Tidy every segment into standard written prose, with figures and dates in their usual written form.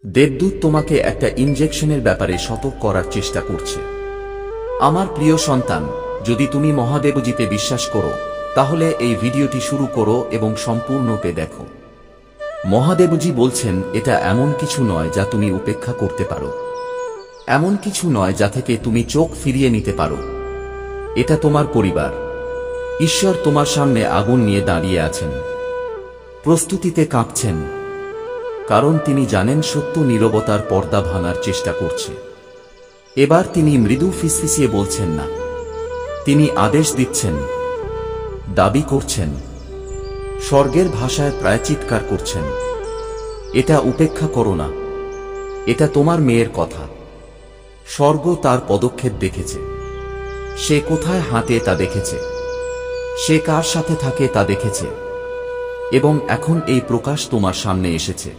দেবদূত তোমাকে একটা ইনজেকশনের ব্যাপারে সতর্ক করার চেষ্টা করছে। আমার প্রিয় সন্তান, যদি তুমি মহাদেবজিতে বিশ্বাস করো তাহলে এই ভিডিওটি শুরু করো এবং সম্পূর্ণরূপে দেখো। মহাদেবজি বলছেন এটা এমন কিছু নয় যা তুমি উপেক্ষা করতে পারো, এমন কিছু নয় যা থেকে তুমি চোখ ফিরিয়ে নিতে পারো। এটা তোমার পরিবার। ঈশ্বর তোমার সামনে আগুন নিয়ে দাঁড়িয়ে আছেন, প্রস্তুতিতে কাঁপছেন, কারণ তিনি জানেন সত্য নীরবতার পর্দা ভাঙার চেষ্টা করছে। এবার তিনি মৃদু ফিসফিসিয়ে বলছেন না, তিনি আদেশ দিচ্ছেন, দাবি করছেন, স্বর্গের ভাষায় প্রায় চিৎকার করছেন, এটা উপেক্ষা করো না, এটা তোমার মেয়ের কথা। স্বর্গ তার পদক্ষেপ দেখেছে, সে কোথায় হাঁটে তা দেখেছে, সে কার সাথে থাকে তা দেখেছে, এবং এখন এই প্রকাশ তোমার সামনে এসেছে,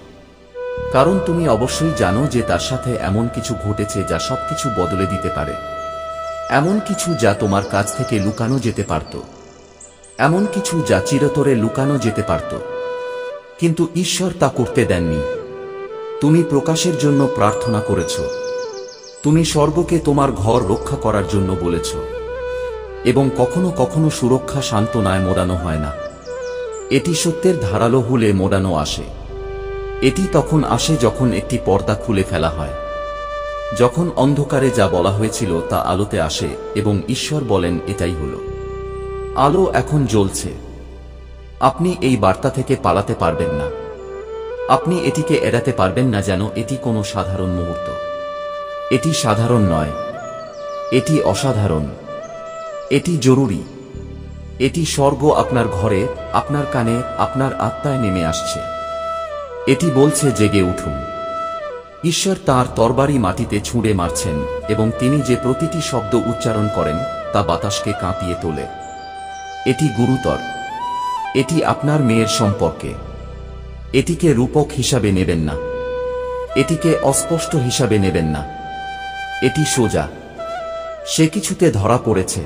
কারণ তুমি অবশ্যই জানো যে তার সাথে এমন কিছু ঘটেছে যা সবকিছু বদলে দিতে পারে, এমন কিছু যা তোমার কাছ থেকে লুকানো যেতে পারত, এমন কিছু যা চিরতরে লুকানো যেতে পারত, কিন্তু ঈশ্বর তা করতে দেননি। তুমি প্রকাশের জন্য প্রার্থনা করেছ, তুমি স্বর্গকে তোমার ঘর রক্ষা করার জন্য বলেছ, এবং কখনো কখনো সুরক্ষা সান্ত্বনায় মোড়ানো হয় না, এটি সত্যের ধারালো হুলে মোড়ানো আসে। এটি তখন আসে যখন একটি পর্দা খুলে ফেলা হয়, যখন অন্ধকারে যা বলা হয়েছিল তা আলোতে আসে এবং ঈশ্বর বলেন এটাই হলো। আলো এখন জ্বলছে। আপনি এই বার্তা থেকে পালাতে পারবেন না, আপনি এটিকে এড়াতে পারবেন না যেন এটি কোনো সাধারণ মুহূর্ত। এটি সাধারণ নয়, এটি অসাধারণ, এটি জরুরি। এটি স্বর্গ আপনার ঘরে, আপনার কানে, আপনার আত্মায় নেমে আসছে। এটি বলছে জেগে উঠুন। ঈশ্বর তাঁর তরবারি মাটিতে ছুঁড়ে মারছেন এবং তিনি যে প্রতিটি শব্দ উচ্চারণ করেন তা বাতাসকে কাঁপিয়ে তোলে। এটি গুরুতর, এটি আপনার মেয়ের সম্পর্কে। এটিকে রূপক হিসাবে নেবেন না, এটিকে অস্পষ্ট হিসাবে নেবেন না, এটি সোজা। সে কিছুতে ধরা পড়েছে,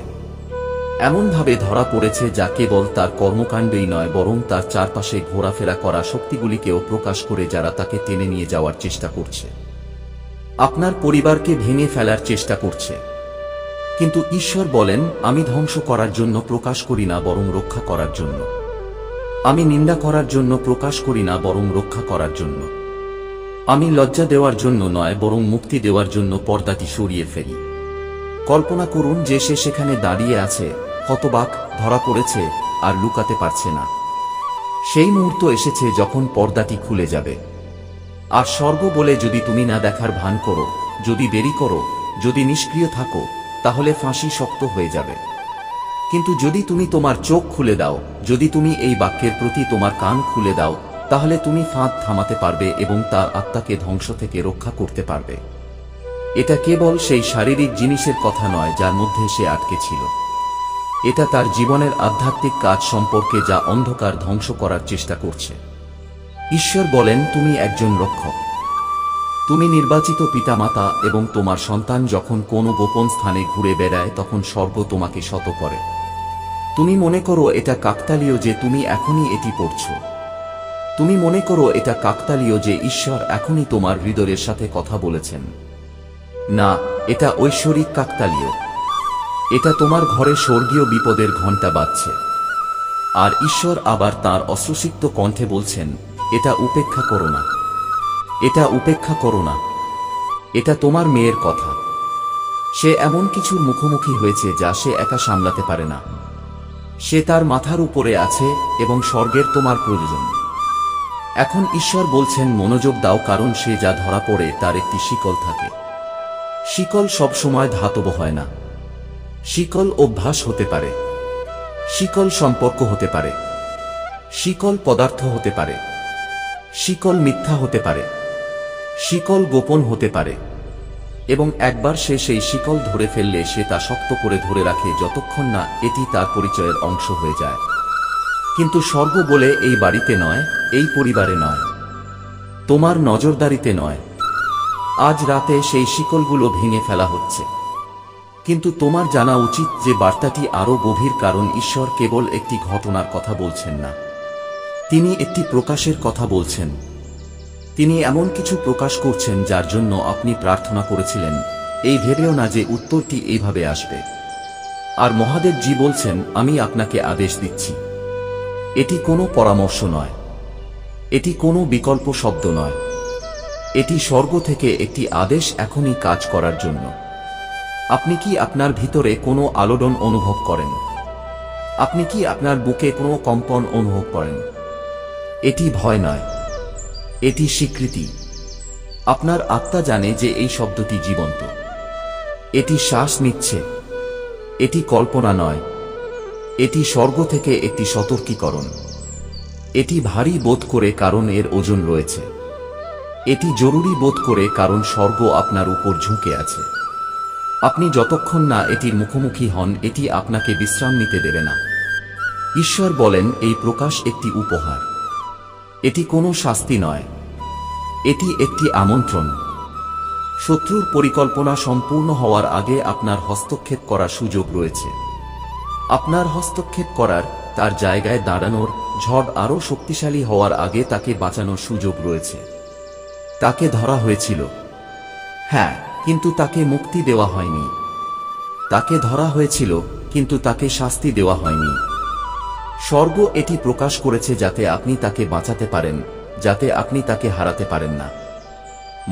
এমনভাবে ধরা পড়েছে যা কেবল তার কর্মকাণ্ডই নয় বরং তার চারপাশে ঘোরাফেরা করা শক্তিগুলিকেও প্রকাশ করে, যারা তাকে টেনে নিয়ে যাওয়ার চেষ্টা করছে, আপনার পরিবারকে ভেঙে ফেলার চেষ্টা করছে। কিন্তু ঈশ্বর বলেন, আমি ধ্বংস করার জন্য প্রকাশ করি না বরং রক্ষা করার জন্য। আমি নিন্দা করার জন্য প্রকাশ করি না বরং রক্ষা করার জন্য। আমি লজ্জা দেওয়ার জন্য নয় বরং মুক্তি দেওয়ার জন্য পর্দাটি সরিয়ে ফেলি। কল্পনা করুন যে সে সেখানে দাঁড়িয়ে আছে, হতবাক, ধরা পড়েছে, আর লুকাতে পারছে না। সেই মুহূর্ত এসেছে যখন পর্দাটি খুলে যাবে। আর স্বর্গ বলে, যদি তুমি না দেখার ভান করো, যদি দেরি করো, যদি নিষ্ক্রিয় থাকো, তাহলে ফাঁসি শক্ত হয়ে যাবে। কিন্তু যদি তুমি তোমার চোখ খুলে দাও, যদি তুমি এই বাক্যের প্রতি তোমার কান খুলে দাও, তাহলে তুমি ফাঁদ থামাতে পারবে এবং তার আত্মাকে ধ্বংস থেকে রক্ষা করতে পারবে। এটা কেবল সেই শারীরিক জিনিসের কথা নয় যার মধ্যে সে আটকে ছিল। এটা তার জীবনের আধ্যাত্মিক কাজ সম্পর্কে যা অন্ধকার ধ্বংস করার চেষ্টা করছে। ঈশ্বর বলেন, তুমি একজন রক্ষক, তুমি নির্বাচিত পিতামাতা, এবং তোমার সন্তান যখন কোনো গোপন স্থানে ঘুরে বেড়ায় তখন স্বর্গ তোমাকে শত করে। তুমি মনে করো এটা কাকতালীয় যে তুমি এখনই এটি পড়ছ। তুমি মনে করো এটা কাকতালীয় যে ঈশ্বর এখনই তোমার হৃদয়ের সাথে কথা বলেছেন। না, এটা ঐশ্বরিক কাকতালীয়। এটা তোমার ঘরে স্বর্গীয় বিপদের ঘণ্টা বাজছে। আর ঈশ্বর আবার তাঁর অশ্রুসিক্ত কণ্ঠে বলছেন, এটা উপেক্ষা করো না, এটা উপেক্ষা করো না, এটা তোমার মেয়ের কথা। সে এমন কিছুর মুখোমুখি হয়েছে যা সে একা সামলাতে পারে না। সে তার মাথার উপরে আছে এবং স্বর্গের তোমার প্রয়োজন। এখন ঈশ্বর বলছেন, মনোযোগ দাও, কারণ সে যা ধরা পড়ে তার একটি শিকল থাকে। শিকল সবসময় ধাতব হয় না। শিকল অভ্যাস হতে পারে, শিকল সম্পর্ক হতে পারে, শিকল পদার্থ হতে পারে, শিকল মিথ্যা হতে পারে, শিকল গোপন হতে পারে। এবং একবার সে সেই শিকল ধরে ফেললে সে তা শক্ত করে ধরে রাখে যতক্ষণ না এটি তার পরিচয়ের অংশ হয়ে যায়। কিন্তু স্বর্গ বলে, এই বাড়িতে নয়, এই পরিবারে নয়, তোমার নজরদারিতে নয়। আজ রাতে সেই শিকলগুলো ভেঙে ফেলা হচ্ছে। কিন্তু তোমার জানা উচিত যে বার্তাটি আরো গভীর, কারণ ঈশ্বর কেবল একটি ঘটনার কথা বলছেন না, তিনি একটি প্রকাশের কথা বলছেন। তিনি এমন কিছু প্রকাশ করছেন যার জন্য আপনি প্রার্থনা করেছিলেন, এই ভেবেও না যে উত্তরটি এইভাবে আসবে। আর মহাদেবজি বলছেন, আমি আপনাকে আদেশ দিচ্ছি। এটি কোনো পরামর্শ নয়, এটি কোনো বিকল্প শব্দ নয়, এটি স্বর্গ থেকে একটি আদেশ এখনই কাজ করার জন্য। আপনি কি আপনার ভিতরে কোনো আলোড়ন অনুভব করেন? আপনি কি আপনার বুকে কোনো কম্পন অনুভব করেন? এটি ভয় নয়, এটি স্বীকৃতি। আপনার আত্মা জানে যে এই শব্দটি জীবন্ত। এটি শ্বাস নিচ্ছে, এটি কল্পনা নয়, এটি স্বর্গ থেকে একটি সতর্কীকরণ। এটি ভারী বোধ করে কারণ এর ওজন রয়েছে। এটি জরুরি বোধ করে কারণ স্বর্গ আপনার উপর ঝুঁকে আছে। আপনি যতক্ষণ না এটির মুখোমুখি হন, এটি আপনাকে বিশ্রাম নিতে দেবে না। ঈশ্বর বলেন, এই প্রকাশ একটি উপহার। এটি কোনো শাস্তি নয়, এটি একটি আমন্ত্রণ। শত্রুর পরিকল্পনা সম্পূর্ণ হওয়ার আগে আপনার হস্তক্ষেপ করার সুযোগ রয়েছে। আপনার হস্তক্ষেপ করার, তার জায়গায় দাঁড়ানোর, ঝড় আরও শক্তিশালী হওয়ার আগে তাকে বাঁচানোর সুযোগ রয়েছে। তাকে ধরা হয়েছিল, হ্যাঁ, কিন্তু তাকে মুক্তি দেওয়া হয়নি। তাকে ধরা হয়েছিল, কিন্তু তাকে শাস্তি দেওয়া হয়নি। স্বর্গ এটি প্রকাশ করেছে যাতে আপনি তাকে বাঁচাতে পারেন, যাতে আপনি তাকে হারাতে পারেন না।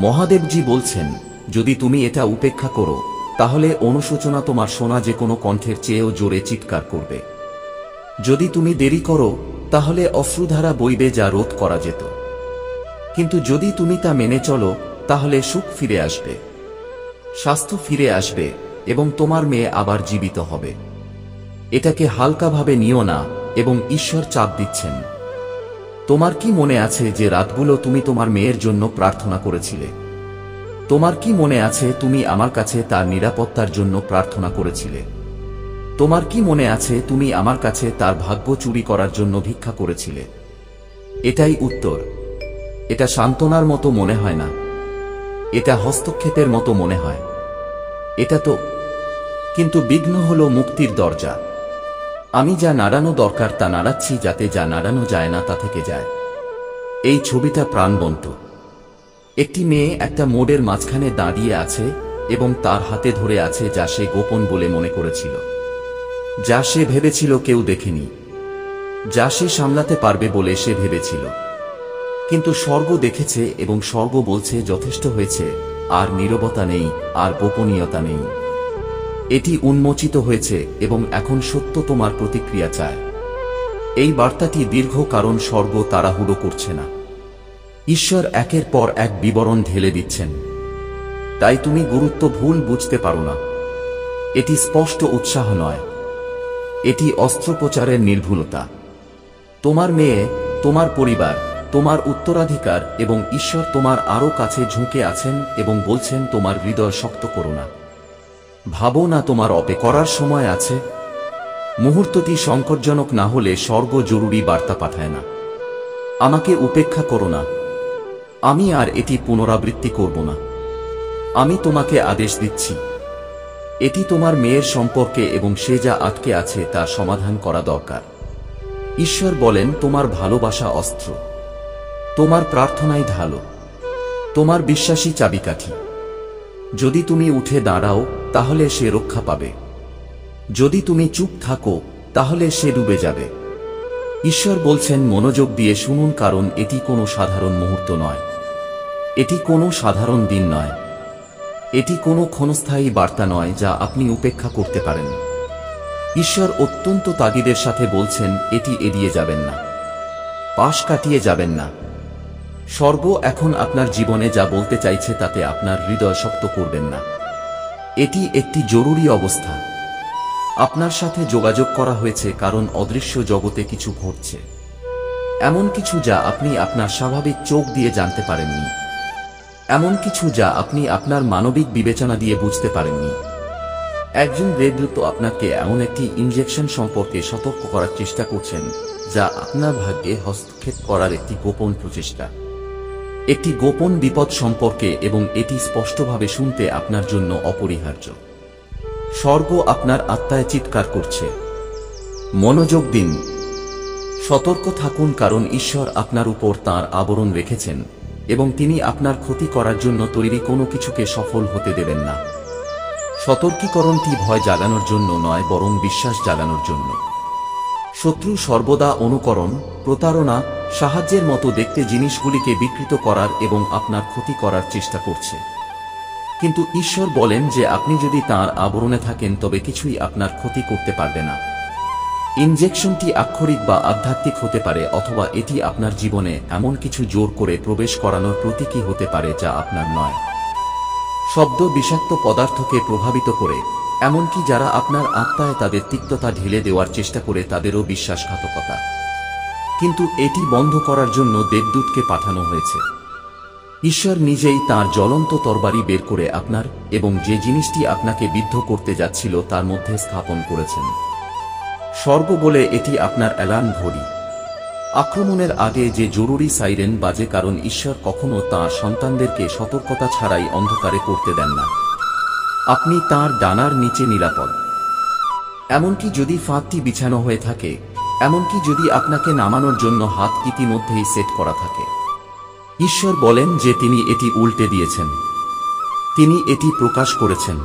মহাদেবজি বলছেন, যদি তুমি এটা উপেক্ষা করো, তাহলে অনুশোচনা তোমার শোনা যে কোনো কণ্ঠের চেয়েও জোরে চিৎকার করবে। যদি তুমি দেরি করো, তাহলে অশ্রুধারা বইবে যা রোধ করা যেত। কিন্তু যদি তুমি তা মেনে চলো, তাহলে সুখ ফিরে আসবে, স্বাস্থ্য ফিরে আসবে এবং তোমার মেয়ে আবার জীবিত হবে। এটাকে হালকাভাবে নিও না, এবং ঈশ্বর চাপ দিচ্ছেন। তোমার কি মনে আছে যে রাতগুলো তুমি তোমার মেয়ের জন্য প্রার্থনা করেছিলে? তোমার কি মনে আছে তুমি আমার কাছে তার নিরাপত্তার জন্য প্রার্থনা করেছিলে? তোমার কি মনে আছে তুমি আমার কাছে তার ভাগ্য চুরি করার জন্য ভিক্ষা করেছিলে? এটাই উত্তর। এটা সান্ত্বনার মতো মনে হয় না, এটা হস্তক্ষেপের মতো মনে হয়। এটা তো, কিন্তু বিঘ্ন হলো মুক্তির দরজা। আমি যা নাড়ানো দরকার তা নাড়াচ্ছি, যাতে যা নাড়ানো যায় না তা থেকে যায়। এই ছবিটা প্রাণবন্ত। একটি মেয়ে একটা মোড়ের মাঝখানে দাঁড়িয়ে আছে এবং তার হাতে ধরে আছে যা সে গোপন বলে মনে করেছিল, যা সে ভেবেছিল কেউ দেখেনি, যা সে সামলাতে পারবে বলে সে ভেবেছিল। কিন্তু স্বর্গ দেখেছে এবং স্বর্গ বলছে, যথেষ্ট হয়েছে, আর নীরবতা নেই, আর গোপনীয়তা নেই। এটি উন্মোচিত হয়েছে এবং এখন সত্য তোমার প্রতিক্রিয়া চায়। এই বার্তাটি দীর্ঘ, কারণ স্বর্গ তাড়াহুড়ো করছে না। ঈশ্বর একের পর এক বিবরণ ঢেলে দিচ্ছেন, তাই তুমি গুরুত্ব ভুল বুঝতে পারো না। এটি স্পষ্ট উৎসাহ নয়, এটি অস্ত্রোপচারের নির্ভুলতা। তোমার মেয়ে, তোমার পরিবার, তোমার উত্তরাধিকার এবং ঈশ্বর তোমার আরো কাছে ঝুঁকে আছেন এবং বলছেন, তোমার হৃদয় শক্ত করো না। ভাবো না তোমার অপেক্ষা করার সময় আছে। মুহূর্তটি সংকটজনক না হলে স্বর্গ জরুরি বার্তা পাঠায় না, আমাকে উপেক্ষা করো না, আমি আর এটি পুনরাবৃত্তি করব না। আমি তোমাকে আদেশ দিচ্ছি। এটি তোমার মেয়ের সম্পর্কে এবং সে যা আটকে আছে তা সমাধান করা দরকার। ঈশ্বর বলেন, তোমার ভালোবাসা অস্ত্র, তোমার প্রার্থনাই ঢালো, তোমার বিশ্বাসী চাবিকাঠি। যদি তুমি উঠে দাঁড়াও, তাহলে সে রক্ষা পাবে। যদি তুমি চুপ থাকো, তাহলে সে ডুবে যাবে। ঈশ্বর বলছেন, মনোযোগ দিয়ে শুনুন, কারণ এটি কোনো সাধারণ মুহূর্ত নয়, এটি কোনো সাধারণ দিন নয়, এটি কোনো ক্ষণস্থায়ী বার্তা নয় যা আপনি উপেক্ষা করতে পারেন। ঈশ্বর অত্যন্ত তাগিদের সাথে বলছেন, এটি এড়িয়ে যাবেন না, পাশ কাটিয়ে যাবেন না। স্বর্গ এখন আপনার জীবনে যা বলতে চাইছে তাতে আপনার হৃদয় শক্ত করবেন না। এটি একটি জরুরি অবস্থা। আপনার সাথে যোগাযোগ করা হয়েছে কারণ অদৃশ্য জগতে কিছু ঘটছে, এমন কিছু যা আপনি আপনার স্বাভাবিক চোখ দিয়ে জানতে পারেননি, এমন কিছু যা আপনি আপনার মানবিক বিবেচনা দিয়ে বুঝতে পারেননি। একজন দেবদূত আপনাকে এমন একটি ইনজেকশন সম্পর্কে সতর্ক করার চেষ্টা করছেন যা আপনার ভাগ্যে হস্তক্ষেপ করার একটি গোপন প্রচেষ্টা, একটি গোপন বিপদ সম্পর্কে, এবং এটি স্পষ্টভাবে শুনতে আপনার জন্য অপরিহার্য। স্বর্গ আপনার আত্মায় চিৎকার করছে, মনোযোগ দিন, সতর্ক থাকুন, কারণ ঈশ্বর আপনার উপর তাঁর আবরণ রেখেছেন এবং তিনি আপনার ক্ষতি করার জন্য তৈরি কোনো কিছুকে সফল হতে দেবেন না। সতর্কীকরণটি ভয় জাগানোর জন্য নয়, বরং বিশ্বাস জাগানোর জন্য। শত্রু সর্বদা অনুকরণ, প্রতারণা, সাহায্যের মতো দেখতে জিনিসগুলিকে বিকৃত করার এবং আপনার ক্ষতি করার চেষ্টা করছে। কিন্তু ঈশ্বর বলেন যে আপনি যদি তাঁর আবরণে থাকেন তবে কিছুই আপনার ক্ষতি করতে পারবে না। ইনজেকশনটি আক্ষরিক বা আধ্যাত্মিক হতে পারে, অথবা এটি আপনার জীবনে এমন কিছু জোর করে প্রবেশ করানোর প্রতীকী হতে পারে যা আপনার নয়। শব্দ বিষাক্ত পদার্থকে প্রভাবিত করে, এমনকি যারা আপনার আত্মায় তাদের তিক্ততা ঢেলে দেওয়ার চেষ্টা করে তাদেরও বিশ্বাসঘাতকতা। কিন্তু এটি বন্ধ করার জন্য দেবদূতকে পাঠানো হয়েছে। ঈশ্বর নিজেই তাঁর জ্বলন্ত তরবারি বের করে আপনার এবং যে জিনিসটি আপনাকে বিদ্ধ করতে যাচ্ছিল তার মধ্যে স্থাপন করেছেন। স্বর্গ বলে এটি আপনার অ্যালার্ম ঘড়ি। আক্রমণের আগে যে জরুরি সাইরেন বাজে, কারণ ঈশ্বর কখনো তাঁর সন্তানদেরকে সতর্কতা ছাড়াই অন্ধকারে পড়তে দেন না। আপনি তাঁর ডানার নিচে নিরাপদ। এমনকি যদি ফাঁদটি বিছানো হয়ে থাকে, এমনকি যদি আপনাকে নামানোর জন্য হাত ইতিমধ্যেই সেট করা থাকে, ঈশ্বর বলেন যে তিনি এটি উল্টে দিয়েছেন। তিনি এটি প্রকাশ করেছেন।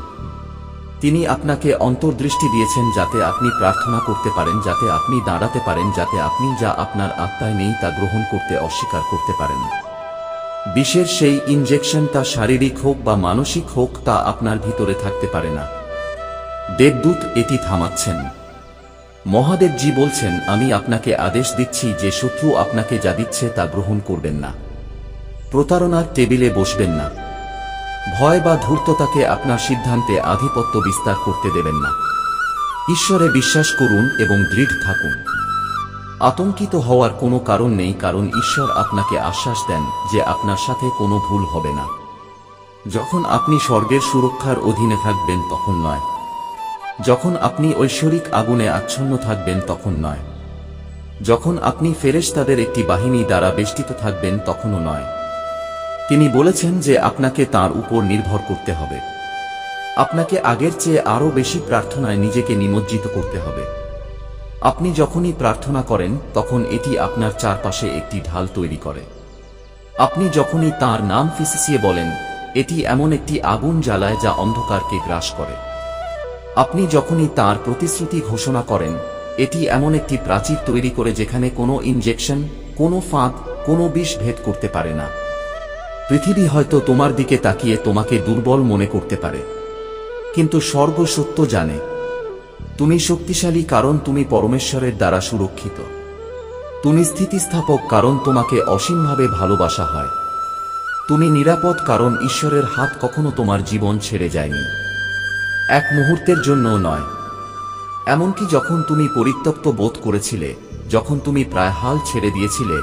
তিনি আপনাকে অন্তর্দৃষ্টি দিয়েছেন যাতে আপনি প্রার্থনা করতে পারেন, যাতে আপনি দাঁড়াতে পারেন, যাতে আপনি যা আপনার আত্মায় নেই তা গ্রহণ করতে অস্বীকার করতে পারেন। বিষের সেই ইনজেকশন, তা শারীরিক হোক বা মানসিক হোক, তা আপনার ভিতরে থাকতে পারে না। দেবদূত এটি থামাচ্ছেন। মহাদেবজি বলছেন, আমি আপনাকে আদেশ দিচ্ছি যে শত্রু আপনাকে যা দিচ্ছে তা গ্রহণ করবেন না। প্রতারণার টেবিলে বসবেন না। ভয় বা ধূর্ততাকে আপনার সিদ্ধান্তে আধিপত্য বিস্তার করতে দেবেন না। ঈশ্বরে বিশ্বাস করুন এবং দৃঢ় থাকুন। আতঙ্কিত হওয়ার কোনো কারণ নেই, কারণ ঈশ্বর আপনাকে আশ্বাস দেন যে আপনার সাথে কোনো ভুল হবে না। যখন আপনি স্বর্গের সুরক্ষার অধীনে থাকবেন তখন নয়। যখন আপনি ঐশ্বরিক আগুনে আচ্ছন্ন থাকবেন তখন নয়। যখন আপনি ফেরেশতাদের একটি বাহিনী দ্বারা বেষ্টিত থাকবেন তখনও নয়। তিনি বলেছেন যে আপনাকে তাঁর উপর নির্ভর করতে হবে। আপনাকে আগের চেয়ে আরও বেশি প্রার্থনায় নিজেকে নিমজ্জিত করতে হবে। আপনি যখনই প্রার্থনা করেন তখন এটি আপনার চারপাশে একটি ঢাল তৈরি করে। আপনি যখনই তাঁর নাম ফিসিয়ে বলেন, এটি এমন একটি আগুন জ্বালায় যা অন্ধকারকে গ্রাস করে। আপনি যখনই তাঁর প্রতিশ্রুতি ঘোষণা করেন, এটি এমন একটি প্রাচীর তৈরি করে যেখানে কোনো ইনজেকশন, কোনো ফাঁদ, কোনো বিষ ভেদ করতে পারে না। পৃথিবী হয়তো তোমার দিকে তাকিয়ে তোমাকে দুর্বল মনে করতে পারে, কিন্তু স্বর্গ সত্য জানে তুমি শক্তিশালী, কারণ তুমি পরমেশ্বরের দ্বারা সুরক্ষিত। তুমি স্থিতিস্থাপক, কারণ তোমাকে অসীমভাবে ভালোবাসা হয়। তুমি নিরাপদ, কারণ ঈশ্বরের হাত কখনো তোমার জীবন ছেড়ে যায়নি, এক মুহূর্তের জন্যও নয়। এমনকি যখন তুমি পরিত্যক্ত বোধ করেছিলে, যখন তুমি প্রায় হাল ছেড়ে দিয়েছিলে,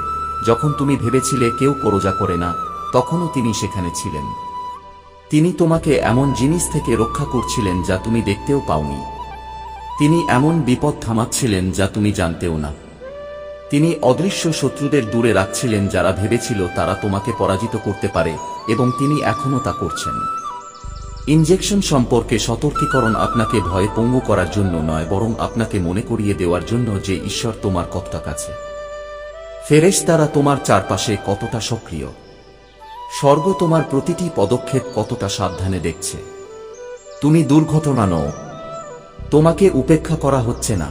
যখন তুমি ভেবেছিলে কেউ পরোয়া করে না, তখনও তিনি সেখানে ছিলেন। তিনি তোমাকে এমন জিনিস থেকে রক্ষা করছিলেন যা তুমি দেখতেও পাওনি। তিনি এমন বিপদ থামাচ্ছিলেন যা তুমি জানতেও না। তিনি অদৃশ্য শত্রুদের দূরে রাখছিলেন যারা ভেবেছিল তারা তোমাকে পরাজিত করতে পারে, এবং তিনি এখনও তা করছেন। ইনজেকশন সম্পর্কে সতর্কীকরণ আপনাকে ভয়ে পঙ্গু করার জন্য নয়, বরং আপনাকে মনে করিয়ে দেওয়ার জন্য যে ঈশ্বর তোমার কতটা কাছে। ফেরেশতারা তোমার চারপাশে কতটা সক্রিয়। স্বর্গ তোমার প্রতিটি পদক্ষেপ কতটা সাবধানে দেখছে। তুমি দুর্ঘটনা নও। তোমাকে উপেক্ষা করা হচ্ছে না।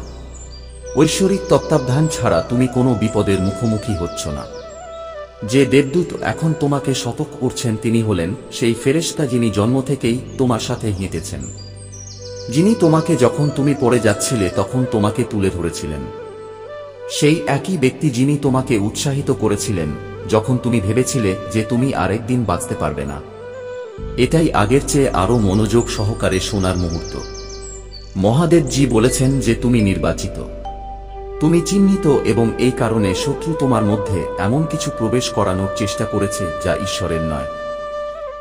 ঐশ্বরিক তত্ত্বাবধান ছাড়া তুমি কোনো বিপদের মুখোমুখি হচ্ছ না। যে দেবদূত এখন তোমাকে সতর্ক করছেন তিনি হলেন সেই ফেরেশতা যিনি জন্ম থেকেই তোমার সাথে হেঁটেছেন, যিনি তোমাকে যখন তুমি পড়ে যাচ্ছিলে তখন তোমাকে তুলে ধরেছিলেন, সেই একই ব্যক্তি যিনি তোমাকে উৎসাহিত করেছিলেন যখন তুমি ভেবেছিলে যে তুমি আরেকদিন বাঁচতে পারবে না। এটাই আগের চেয়ে আরও মনোযোগ সহকারে শোনার মুহূর্ত। মহাদেবজি বলেছেন যে তুমি নির্বাচিত, তুমি চিহ্নিত, এবং এই কারণে শত্রু তোমার মধ্যে এমন কিছু প্রবেশ করানোর চেষ্টা করেছে যা ঈশ্বরের নয়।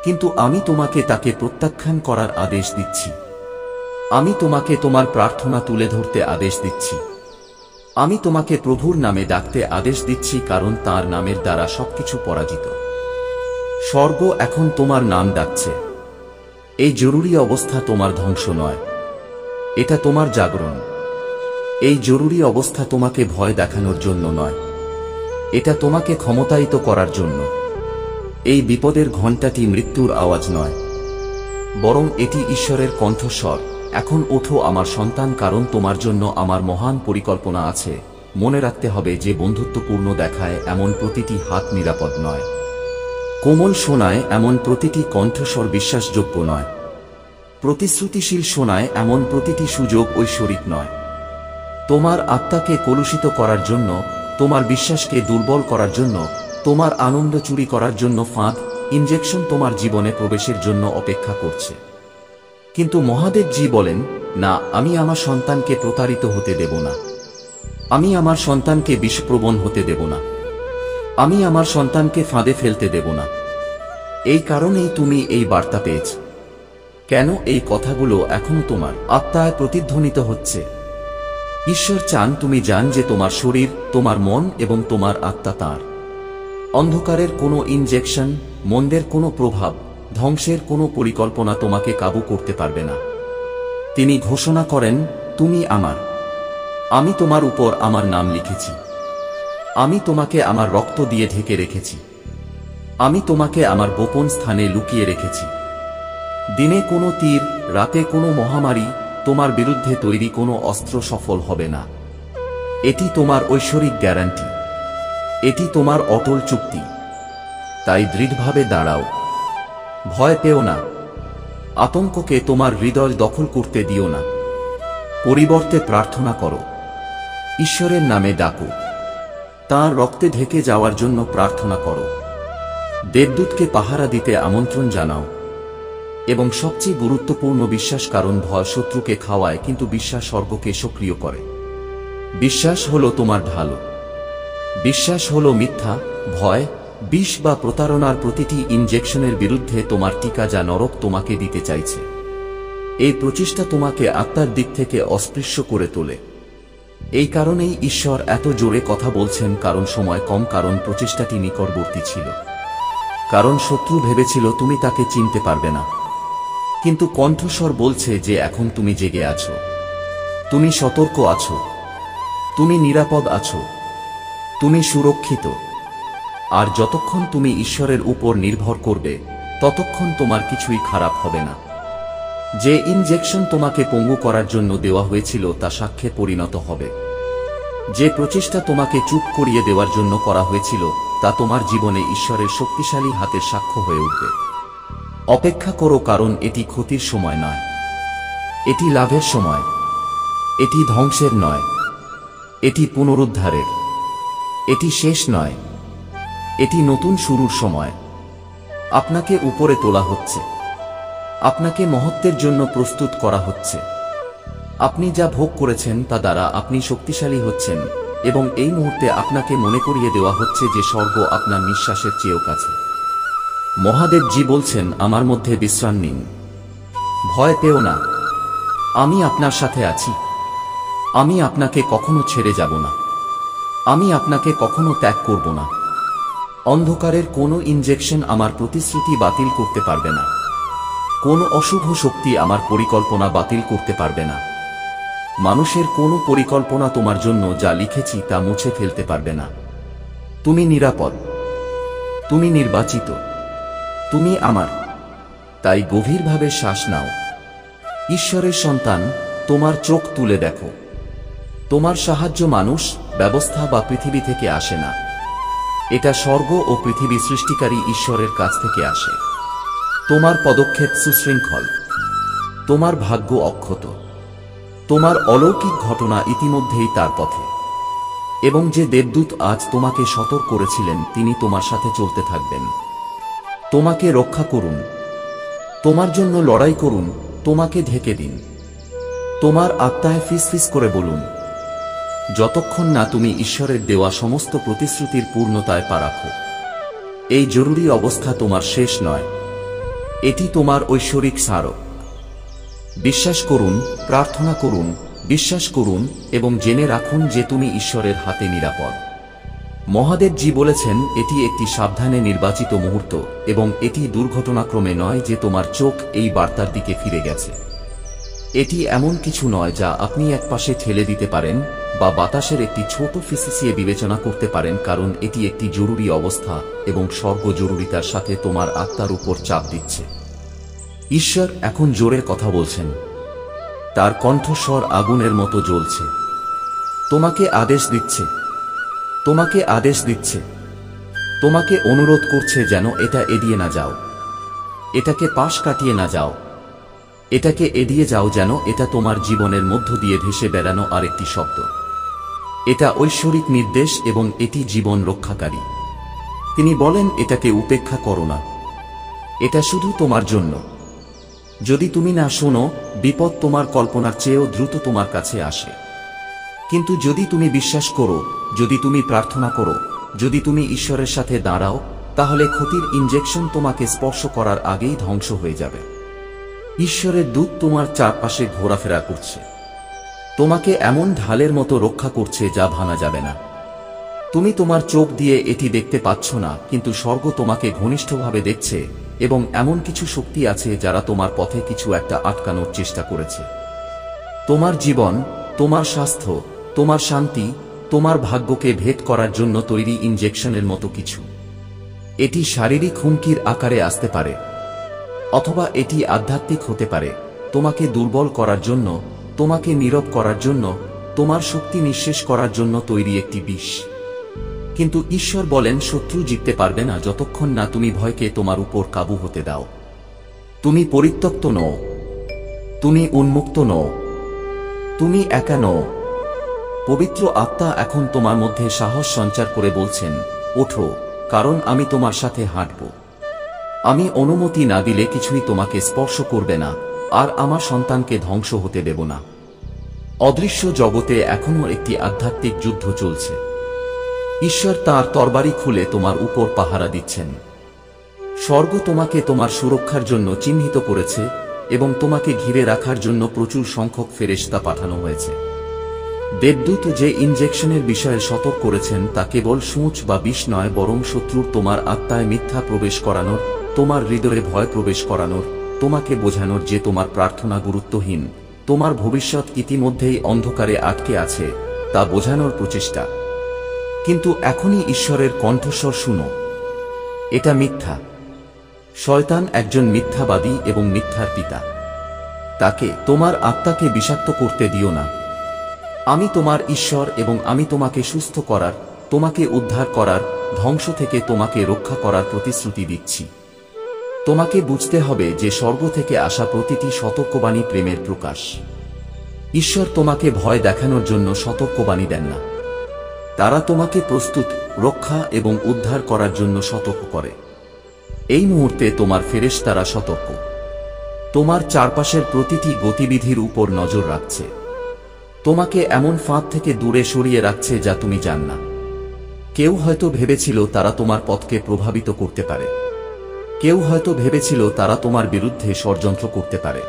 কিন্তু আমি তোমাকে তাকে প্রত্যাখ্যান করার আদেশ দিচ্ছি। আমি তোমাকে তোমার প্রার্থনা তুলে ধরতে আদেশ দিচ্ছি। আমি তোমাকে প্রভুর নামে ডাকতে আদেশ দিচ্ছি, কারণ তাঁর নামের দ্বারা সবকিছু পরাজিত। স্বর্গ এখন তোমার নাম ডাকছে। এই জরুরি অবস্থা তোমার ধ্বংস নয়, এটা তোমার জাগরণ। এই জরুরি অবস্থা তোমাকে ভয় দেখানোর জন্য নয়, এটা তোমাকে ক্ষমতায়িত করার জন্য। এই বিপদের ঘণ্টাটি মৃত্যুর আওয়াজ নয়, বরং এটি ঈশ্বরের কণ্ঠস্বর। এখন ওঠো আমার সন্তান, কারণ তোমার জন্য আমার মহান পরিকল্পনা আছে। মনে রাখতে হবে যে বন্ধুত্বপূর্ণ দেখায় এমন প্রতিটি হাত নিরাপদ নয়, কোমল শোনায় এমন প্রতিটি কণ্ঠস্বর বিশ্বাসযোগ্য নয়, প্রতিশ্রুতিশীল শোনায় এমন প্রতিটি সুযোগ ঐশ্বরিক নয়। তোমার আত্মাকে কলুষিত করার জন্য, তোমার বিশ্বাসকে দুর্বল করার জন্য, তোমার আনন্দ চুরি করার জন্য ফাঁদ, ইনজেকশন তোমার জীবনে প্রবেশের জন্য অপেক্ষা করছে। কিন্তু মহাদেবজি বলেন, না, আমি আমার সন্তানকে প্রতারিত হতে দেব না, আমি আমার সন্তানকে বিষপ্রবণ হতে দেব না, আমি আমার সন্তানকে ফাঁদে ফেলতে দেব না। এই কারণেই তুমি এই বার্তা পেয়েছ। কেন এই কথাগুলো এখনো তোমার আত্মায় প্রতিধ্বনিত হচ্ছে? ঈশ্বর চান তুমি জান যে তোমার শরীর, তোমার মন এবং তোমার আত্মা তাঁর। অন্ধকারের কোনো ইনজেকশন, মন্দের কোনো প্রভাব, ধ্বংসের কোনো পরিকল্পনা তোমাকে কাবু করতে পারবে না। তিনি ঘোষণা করেন, তুমি আমার, আমি তোমার উপর আমার নাম লিখেছি, আমি তোমাকে আমার রক্ত দিয়ে ঢেকে রেখেছি, আমি তোমাকে আমার গোপন স্থানে লুকিয়ে রেখেছি। দিনে কোনো তীর, রাতে কোনো মহামারী, তোমার বিরুদ্ধে তৈরি কোনো অস্ত্র সফল হবে না। এটি তোমার ঐশ্বরিক গ্যারান্টি, এটি তোমার অটল চুক্তি। তাই দৃঢ়ভাবে দাঁড়াও, ভয় পেও না, আতঙ্ককে তোমার হৃদয় দখল করতে দিও না। পরিবর্তে প্রার্থনা করো, ঈশ্বরের নামে ডাকো, তাঁর রক্তে ঢেকে যাওয়ার জন্য প্রার্থনা করো। দেবদূতকে পাহারা দিতে আমন্ত্রণ জানাও। এবং সবচেয়ে গুরুত্বপূর্ণ বিশ্বাস, কারণ ভয় শত্রুকে খাওয়ায় কিন্তু বিশ্বাস স্বর্গকে সক্রিয় করে। বিশ্বাস হলো তোমার ঢাল, বিশ্বাস হলো মিথ্যা, ভয়, বিষ বা প্রতারণার প্রতিটি ইনজেকশনের বিরুদ্ধে তোমার টিকা, যা নরক তোমাকে দিতে চাইছে। এই প্রচেষ্টা তোমাকে আত্মার দিক থেকে অস্পৃশ্য করে তোলে। এই কারণেই ঈশ্বর এত জোরে কথা বলছেন, কারণ সময় কম, কারণ প্রচেষ্টাটি নিকটবর্তী ছিল, কারণ শত্রু ভেবেছিল তুমি তাকে চিনতে পারবে না। কিন্তু কণ্ঠস্বর বলছে যে এখন তুমি জেগে আছো, তুমি সতর্ক আছো, তুমি নিরাপদ আছো, তুমি সুরক্ষিত। আর যতক্ষণ তুমি ঈশ্বরের উপর নির্ভর করবে, ততক্ষণ তোমার কিছুই খারাপ হবে না। যে ইনজেকশন তোমাকে পঙ্গু করার জন্য দেওয়া হয়েছিল তা সাক্ষ্যে পরিণত হবে। যে প্রচেষ্টা তোমাকে চুপ করিয়ে দেওয়ার জন্য করা হয়েছিল তা তোমার জীবনে ঈশ্বরের শক্তিশালী হাতের সাক্ষ্য হয়ে উঠবে। অপেক্ষা করো, কারণ এটি ক্ষতির সময় নয়, এটি লাভের সময়, এটি ধ্বংসের নয়, এটি পুনরুদ্ধারের, এটি শেষ নয়, এটি নতুন শুরুর সময়। আপনাকে উপরে তোলা হচ্ছে, আপনাকে মহত্বের জন্য প্রস্তুত করা হচ্ছে। আপনি যা ভোগ করেছেন তা দ্বারা আপনি শক্তিশালী হচ্ছেন, এবং এই মুহূর্তে আপনাকে মনে করিয়ে দেওয়া হচ্ছে যে স্বর্গ আপনার নিঃশ্বাসের চেয়েও কাছে। মহাদেবজি বলছেন, আমার মধ্যে বিশ্রাম নিন, ভয় পেও না, আমি আপনার সাথে আছি, আমি আপনাকে কখনো ছেড়ে যাব না, আমি আপনাকে কখনো ত্যাগ করব না। অন্ধকারের কোনো ইনজেকশন আমার প্রতিশ্রুতি বাতিল করতে পারবে না, কোনো অশুভ শক্তি আমার পরিকল্পনা বাতিল করতে পারবে না। মানুষের কোনো পরিকল্পনা তোমার জন্য যা লিখেছি তা মুছে ফেলতে পারবে না। তুমি নিরাপদ, তুমি নির্বাচিত, তুমি আমার। তাই গভীরভাবে শ্বাস নাও। ঈশ্বরের সন্তান, তোমার চোখ তুলে দেখো। তোমার সাহায্য মানুষ, ব্যবস্থা বা পৃথিবী থেকে আসে না, এটা স্বর্গ ও পৃথিবী সৃষ্টিকারী ঈশ্বরের কাছ থেকে আসে। তোমার পদক্ষেপ সুশৃঙ্খল, তোমার ভাগ্য অক্ষত, তোমার অলৌকিক ঘটনা ইতিমধ্যেই তার পথে। এবং যে দেবদূত আজ তোমাকে সতর্ক করেছিলেন তিনি তোমার সাথে চলতে থাকবেন, তোমাকে রক্ষা করুন, তোমার জন্য লড়াই করুন, তোমাকে ঢেকে দিন। তোমার আত্মায় ফিসফিস করে বলুন, যতক্ষণ না তুমি ঈশ্বরের দেওয়া সমস্ত প্রতিশ্রুতির পূর্ণতায় পা রাখো। এই জরুরি অবস্থা তোমার শেষ নয়, এটি তোমার ঐশ্বরিক স্মারক। বিশ্বাস করুন, প্রার্থনা করুন, বিশ্বাস করুন এবং জেনে রাখুন যে তুমি ঈশ্বরের হাতে নিরাপদ। মহাদেবজি বলেছেন, এটি একটি সাবধানে নির্বাচিত মুহূর্ত এবং এটি দুর্ঘটনাক্রমে নয় যে তোমার চোখ এই বার্তার দিকে ফিরে গেছে। এটি এমন কিছু নয় যা আপনি একপাশে ঠেলে দিতে পারেন, বা বাতাসের একটি ছোট ফিসিসিয়ে বিবেচনা করতে পারেন, কারণ এটি একটি জরুরি অবস্থা এবং স্বর্গ জরুরিতার সাথে তোমার আত্মার উপর চাপ দিচ্ছে। ঈশ্বর এখন জোরে কথা বলছেন, তার কণ্ঠস্বর আগুনের মতো জ্বলছে। তোমাকে আদেশ দিচ্ছে, তোমাকে আদেশ দিচ্ছে, তোমাকে অনুরোধ করছে যেন এটা এড়িয়ে না যাও, এটাকে পাশ কাটিয়ে না যাও, এটাকে এড়িয়ে যাও, যেন এটা তোমার জীবনের মধ্য দিয়ে ভেসে বেড়ানো আরেকটি শব্দ। এটা ঐশ্বরিক নির্দেশ এবং এটি জীবন রক্ষাকারী। তিনি বলেন, এটাকে উপেক্ষা করো না, এটা শুধু তোমার জন্য। যদি তুমি না শোনো, বিপদ তোমার কল্পনার চেয়েও দ্রুত তোমার কাছে আসে। কিন্তু যদি তুমি বিশ্বাস করো, যদি তুমি প্রার্থনা করো, যদি তুমি ঈশ্বরের সাথে দাঁড়াও, তাহলে ক্ষতির ইনজেকশন তোমাকে স্পর্শ করার আগেই ধ্বংস হয়ে যাবে। ঈশ্বরের দূত তোমার চারপাশে ঘোরাফেরা করছে, তোমাকে এমন ঢালের মতো রক্ষা করছে যা ভাঙা যাবে না। তুমি তোমার চোখ দিয়ে এটি দেখতে পাচ্ছ না, কিন্তু স্বর্গ তোমাকে ঘনিষ্ঠভাবে দেখছে এবং এমন কিছু শক্তি আছে যারা তোমার পথে কিছু একটা আটকানোর চেষ্টা করেছে। তোমার জীবন, তোমার স্বাস্থ্য, তোমার শান্তি, তোমার ভাগ্যকে ভেদ করার জন্য তৈরি ইনজেকশনের মতো কিছু। এটি শারীরিক হুমকির আকারে আসতে পারে, অথবা এটি আধ্যাত্মিক হতে পারে, তোমাকে দুর্বল করার জন্য, তোমাকে নীরব করার জন্য, তোমার শক্তি নিঃশেষ করার জন্য তৈরি একটি বিষ। কিন্তু ঈশ্বর বলেন, শত্রু জিততে পারবে না যতক্ষণ না তুমি ভয়কে তোমার উপর কাবু হতে দাও। তুমি পরিত্যক্ত নও, তুমি উন্মুক্ত নও, তুমি একা নও। পবিত্র আত্মা এখন তোমার মধ্যে সাহস সঞ্চার করে বলছেন, ওঠো, কারণ আমি তোমার সাথে হাঁটব। আমি অনুমতি না দিলে কিছুই তোমাকে স্পর্শ করবে না, আর আমার সন্তানকে ধ্বংস হতে দেব না। অদৃশ্য জগতে এখনও একটি আধ্যাত্মিক যুদ্ধ চলছে। ঈশ্বর তাঁর তরবারি খুলে তোমার উপর পাহারা দিচ্ছেন। স্বর্গ তোমাকে তোমার সুরক্ষার জন্য চিহ্নিত করেছে এবং তোমাকে ঘিরে রাখার জন্য প্রচুর সংখ্যক ফেরেশতা পাঠানো হয়েছে। দেবদূত যে ইনজেকশনের বিষয়ে সতর্ক করেছেন তা কেবল সূঁচ বা বিষ নয়, বরং শত্রুর তোমার আত্মায় মিথ্যা প্রবেশ করানোর, তোমার হৃদয়ে ভয় প্রবেশ করানোর, তোমাকে বোঝানোর যে তোমার প্রার্থনা গুরুত্বহীন, তোমার ভবিষ্যৎ ইতিমধ্যেই অন্ধকারে আটকে আছে, তা বোঝানোর প্রচেষ্টা। কিন্তু এখনই ঈশ্বরের কণ্ঠস্বর শুনো, এটা মিথ্যা। শয়তান একজন মিথ্যাবাদী এবং মিথ্যার পিতা। তাকে, তোমার আত্মাকে বিষাক্ত করতে দিও না। আমি তোমার ঈশ্বর এবং আমি তোমাকে সুস্থ করার, তোমাকে উদ্ধার করার, ধ্বংস থেকে তোমাকে রক্ষা করার প্রতিশ্রুতি দিচ্ছি। তোমাকে বুঝতে হবে যে স্বর্গ থেকে আসা প্রতিটি সতর্কবাণী প্রেমের প্রকাশ। ঈশ্বর তোমাকে ভয় দেখানোর জন্য সতর্কবাণী দেন না। তারা তোমাকে প্রস্তুত, রক্ষা এবং উদ্ধার করার জন্য সতর্ক করে। এই মুহূর্তে তোমার ফেরেশতারা সতর্ক, তোমার চারপাশের প্রতিটি গতিবিধির উপর নজর রাখছে। তোমাকে এমন ফাঁদ থেকে দূরে সরিয়ে রাখছে যা তুমি জান না। কেউ হয়তো ভেবেছিল তারা তোমার পথকে প্রভাবিত করতে পারে, কেউ হয়তো ভেবেছিল তারা তোমার বিরুদ্ধে ষড়যন্ত্র করতে পারে,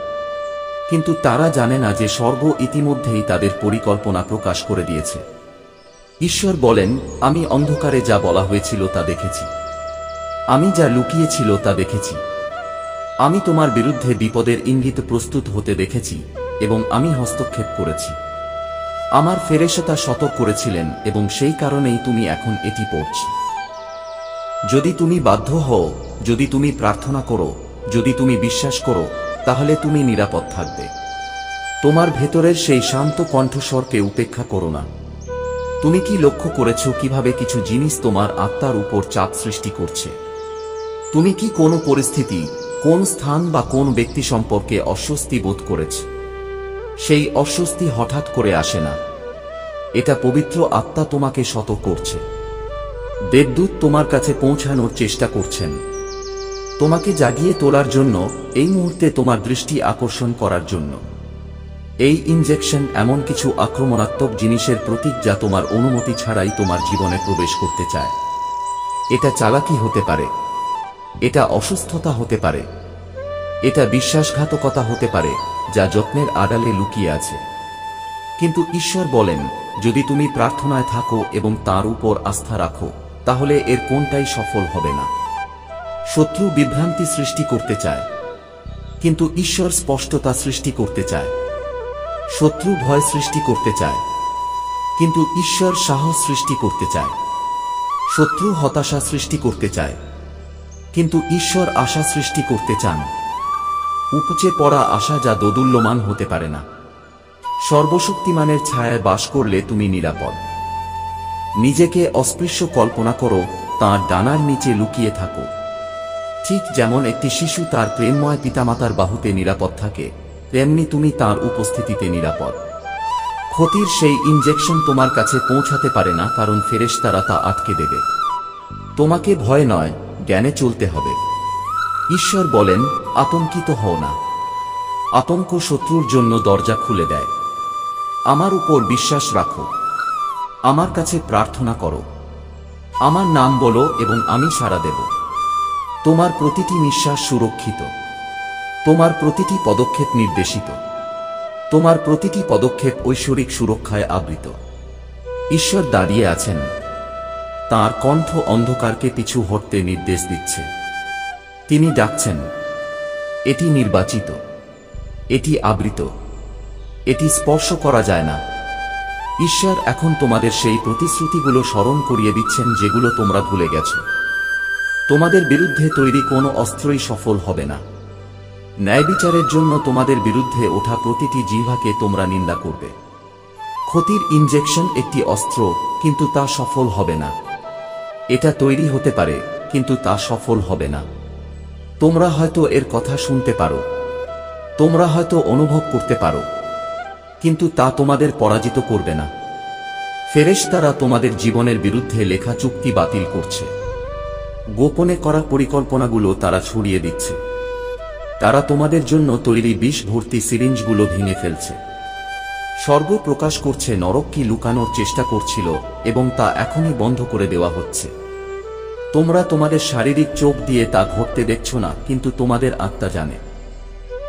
কিন্তু তারা জানে না যে স্বর্গ ইতিমধ্যেই তাদের পরিকল্পনা প্রকাশ করে দিয়েছে। ঈশ্বর বলেন, আমি অন্ধকারে যা বলা হয়েছিল তা দেখেছি, আমি যা লুকিয়েছিল তা দেখেছি। আমি তোমার বিরুদ্ধে বিপদের ইঙ্গিত প্রস্তুত হতে দেখেছি এবং আমি হস্তক্ষেপ করেছি। আমার ফেরেশতা সতর্ক করেছিলেন এবং সেই কারণেই তুমি এখন এটি পড়ছ। যদি তুমি বাধ্য হও, যদি তুমি প্রার্থনা করো, যদি তুমি বিশ্বাস করো, তাহলে তুমি নিরাপদ থাকবে। তোমার ভেতরের সেই শান্ত কণ্ঠস্বরকে উপেক্ষা করো না। তুমি কি লক্ষ্য করেছ কিভাবে কিছু জিনিস তোমার আত্মার উপর চাপ সৃষ্টি করছে? তুমি কি কোনো পরিস্থিতি, কোন স্থান বা কোন ব্যক্তি সম্পর্কে অস্বস্তি বোধ করেছ? সেই অস্বস্তি হঠাৎ করে আসে না, এটা পবিত্র আত্মা তোমাকে সতর্ক করছে। দেবদূত তোমার কাছে পৌঁছানোর চেষ্টা করছেন, তোমাকে জাগিয়ে তোলার জন্য, এই মুহূর্তে তোমার দৃষ্টি আকর্ষণ করার জন্য। এই ইনজেকশন এমন কিছু আক্রমণাত্মক জিনিসের প্রতীক যা তোমার অনুমতি ছাড়াই তোমার জীবনে প্রবেশ করতে চায়। এটা চালাকি হতে পারে, এটা অসুস্থতা হতে পারে, এটা বিশ্বাসঘাতকতা হতে পারে যা যত্নের আড়ালে লুকিয়ে আছে। কিন্তু ঈশ্বর বলেন, যদি তুমি প্রার্থনায় থাকো এবং তার উপর আস্থা রাখো, তাহলে এর কোনটাই সফল হবে না। শত্রু বিভ্রান্তি সৃষ্টি করতে চায়, কিন্তু ঈশ্বর স্পষ্টতা সৃষ্টি করতে চায়। শত্রু ভয় সৃষ্টি করতে চায়, কিন্তু ঈশ্বর সাহস সৃষ্টি করতে চায়। শত্রু হতাশা সৃষ্টি করতে চায়, কিন্তু ঈশ্বর আশা সৃষ্টি করতে চান। উপচে পড়া আশা যা দোদুল্যমান হতে পারে না। সর্বশক্তিমানের ছায়ায় বাস করলে তুমি নিরাপদ। নিজেকে অস্পৃশ্য কল্পনা করো, তাঁর ডানার নিচে লুকিয়ে থাকো। ঠিক যেমন একটি শিশু তার প্রেমময় পিতামাতার বাহুতে নিরাপদ থাকে, তেমনি তুমি তাঁর উপস্থিতিতে নিরাপদ। ক্ষতির সেই ইনজেকশন তোমার কাছে পৌঁছাতে পারে না, কারণ ফেরেশতারা তা আটকে দেবে। তোমাকে ভয় নয়, জ্ঞানে চলতে হবে। ঈশ্বর বলেন, আতঙ্কিত হও না। আতঙ্ক শত্রুর জন্য দরজা খুলে দেয়। আমার উপর বিশ্বাস রাখো, আমার কাছে প্রার্থনা করো, আমার নাম বলো এবং আমি সাড়া দেব। তোমার প্রতিটি নিঃশ্বাস সুরক্ষিত, তোমার প্রতিটি পদক্ষেপ নির্দেশিত, তোমার প্রতিটি পদক্ষেপ ঐশ্বরিক সুরক্ষায় আবৃত। ঈশ্বর দাঁড়িয়ে আছেন, তাঁর কণ্ঠ অন্ধকারকে পিছু হটতে নির্দেশ দিচ্ছে। তিনি ডাকছেন, এটি নির্বাচিত, এটি আবৃত, এটি স্পর্শ করা যায় না। ঈশ্বর এখন তোমাদের সেই প্রতিশ্রুতিগুলো স্মরণ করিয়ে দিচ্ছেন যেগুলো তোমরা ভুলে গেছ। তোমাদের বিরুদ্ধে তৈরি কোনো অস্ত্রই সফল হবে না। ন্যায়বিচারের জন্য তোমাদের বিরুদ্ধে ওঠা প্রতিটি জিহ্বাকে তোমরা নিন্দা করবে। ক্ষতির ইনজেকশন একটি অস্ত্র, কিন্তু তা সফল হবে না। এটা তৈরি হতে পারে, কিন্তু তা সফল হবে না। তোমরা হয়তো এর কথা শুনতে পারো, তোমরা হয়তো অনুভব করতে পারো, কিন্তু তা তোমাদের পরাজিত করবে না। ফেরেশতারা তোমাদের জীবনের বিরুদ্ধে লেখা চুক্তি বাতিল করছে। গোপনে করা পরিকল্পনাগুলো তারা ছড়িয়ে দিচ্ছে। তারা তোমাদের জন্য তৈরি বিষ ভর্তি সিরিঞ্জগুলো ভেঙে ফেলছে। স্বর্গ প্রকাশ করছে নরক কি লুকানোর চেষ্টা করছিল, এবং তা এখনই বন্ধ করে দেওয়া হচ্ছে। তোমরা তোমাদের শারীরিক চোখ দিয়ে তা ঘটতে দেখছ না, কিন্তু তোমাদের আত্মা জানে।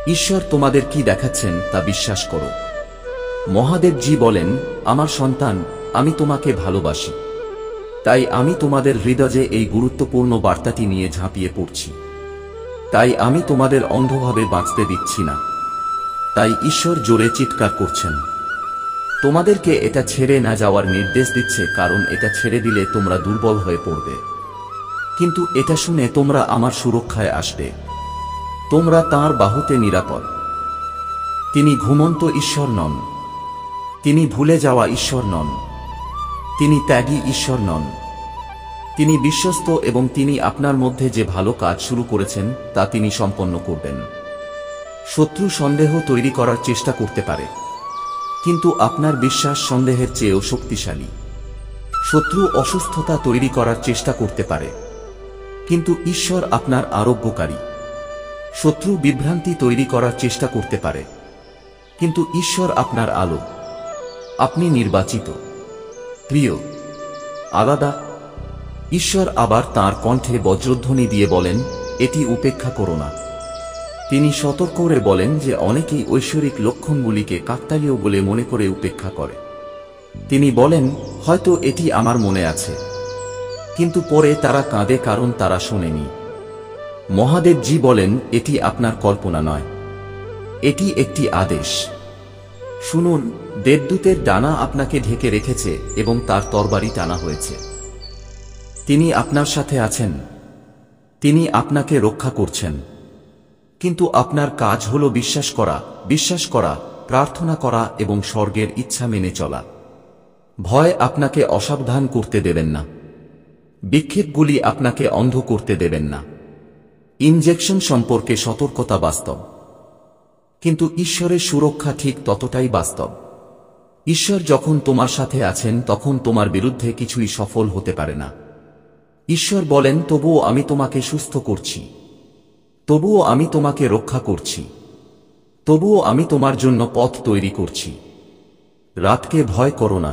ঈশ্বর তোমাদের কি দেখাচ্ছেন তা বিশ্বাস করো। মহাদেবজি বলেন, আমার সন্তান, আমি তোমাকে ভালোবাসি। তাই আমি তোমাদের হৃদয়ে এই গুরুত্বপূর্ণ বার্তাটি নিয়ে ঝাঁপিয়ে পড়ছি। তাই আমি তোমাদের অন্ধভাবে বাঁচতে দিচ্ছি না। তাই ঈশ্বর জোরে চিৎকার করছেন। তোমাদেরকে এটা ছেড়ে না যাওয়ার নির্দেশ দিচ্ছে, কারণ এটা ছেড়ে দিলে তোমরা দুর্বল হয়ে পড়বে। কিন্তু এটা শুনে তোমরা আমার সুরক্ষায় আসবে। তোমরা তাঁর বাহুতে নিরাপদ। তিনি ঘুমন্ত ঈশ্বর নন, তিনি ভুলে যাওয়া ঈশ্বর নন, তিনি ত্যাগী ঈশ্বর নন। তিনি বিশ্বস্ত, এবং তিনি আপনার মধ্যে যে ভালো কাজ শুরু করেছেন তা তিনি সম্পন্ন করবেন। শত্রু সন্দেহ তৈরি করার চেষ্টা করতে পারে, কিন্তু আপনার বিশ্বাস সন্দেহের চেয়েও শক্তিশালী। শত্রু অসুস্থতা তৈরি করার চেষ্টা করতে পারে, কিন্তু ঈশ্বর আপনার আরোগ্যকারী। শত্রু বিভ্রান্তি তৈরি করার চেষ্টা করতে পারে, কিন্তু ঈশ্বর আপনার আলো। আপনি নির্বাচিত, প্রিয়, আলাদা। ঈশ্বর আবার তাঁর কণ্ঠে বজ্রধ্বনি দিয়ে বলেন, এটি উপেক্ষা করো না। তিনি সতর্ক করে বলেন যে অনেকেই ঐশ্বরিক লক্ষণগুলিকে কাকতালীয় বলে মনে করে উপেক্ষা করে। তিনি বলেন, হয়তো এটি আমার মনে আছে, কিন্তু পরে তারা কাঁদে কারণ তারা শোনেনি। মহাদেবজি বলেন, এটি আপনার কল্পনা নয়, এটি একটি আদেশ। শুনুন, দেবদূতের ডানা আপনাকে ঢেকে রেখেছে এবং তার তরবারি টানা হয়েছে। তিনি আপনার সাথে আছেন, তিনি আপনাকে রক্ষা করছেন। কিন্তু আপনার কাজ হল বিশ্বাস করা, প্রার্থনা করা এবং স্বর্গের ইচ্ছা মেনে চলা। ভয় আপনাকে অসাবধান করতে দেবেন না। বিক্ষেপগুলি আপনাকে অন্ধ করতে দেবেন না। ইনজেকশন সম্পর্কে সতর্কতা বাস্তব, কিন্তু ঈশ্বরের সুরক্ষা ঠিক ততটাই বাস্তব। ঈশ্বর যখন তোমার সাথে আছেন তখন তোমার বিরুদ্ধে কিছুই সফল হতে পারে না। ঈশ্বর বলেন, তবুও আমি তোমাকে সুস্থ করছি, তবুও আমি তোমাকে রক্ষা করছি, তবুও আমি তোমার জন্য পথ তৈরি করছি। রাতকে ভয় করো না,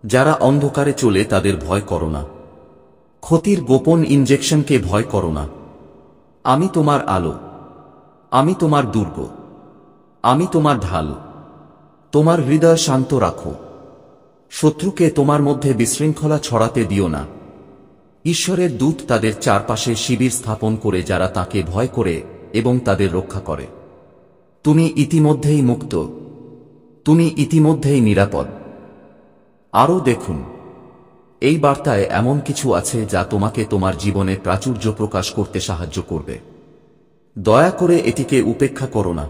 যারা অন্ধকারে চলে তাদের ভয় করো না। ক্ষতির গোপন ইনজেকশনকে ভয় করো না। আমি তোমার আলো, আমি তোমার দুর্গ, আমি তোমার ঢাল। তোমার হৃদয় শান্ত রাখো। শত্রুকে তোমার মধ্যে বিশৃঙ্খলা ছড়াতে দিও না। ঈশ্বরের দূত তাদের চারপাশে শিবির স্থাপন করে যারা তাকে ভয় করে এবং তাদের রক্ষা করে। তুমি ইতিমধ্যেই মুক্ত, তুমি ইতিমধ্যেই নিরাপদ। আরও দেখুন, এই বার্তায় এমন কিছু আছে যা তোমাকে তোমার জীবনে প্রাচুর্য প্রকাশ করতে সাহায্য করবে। দয়া করে এটিকে উপেক্ষা করো না।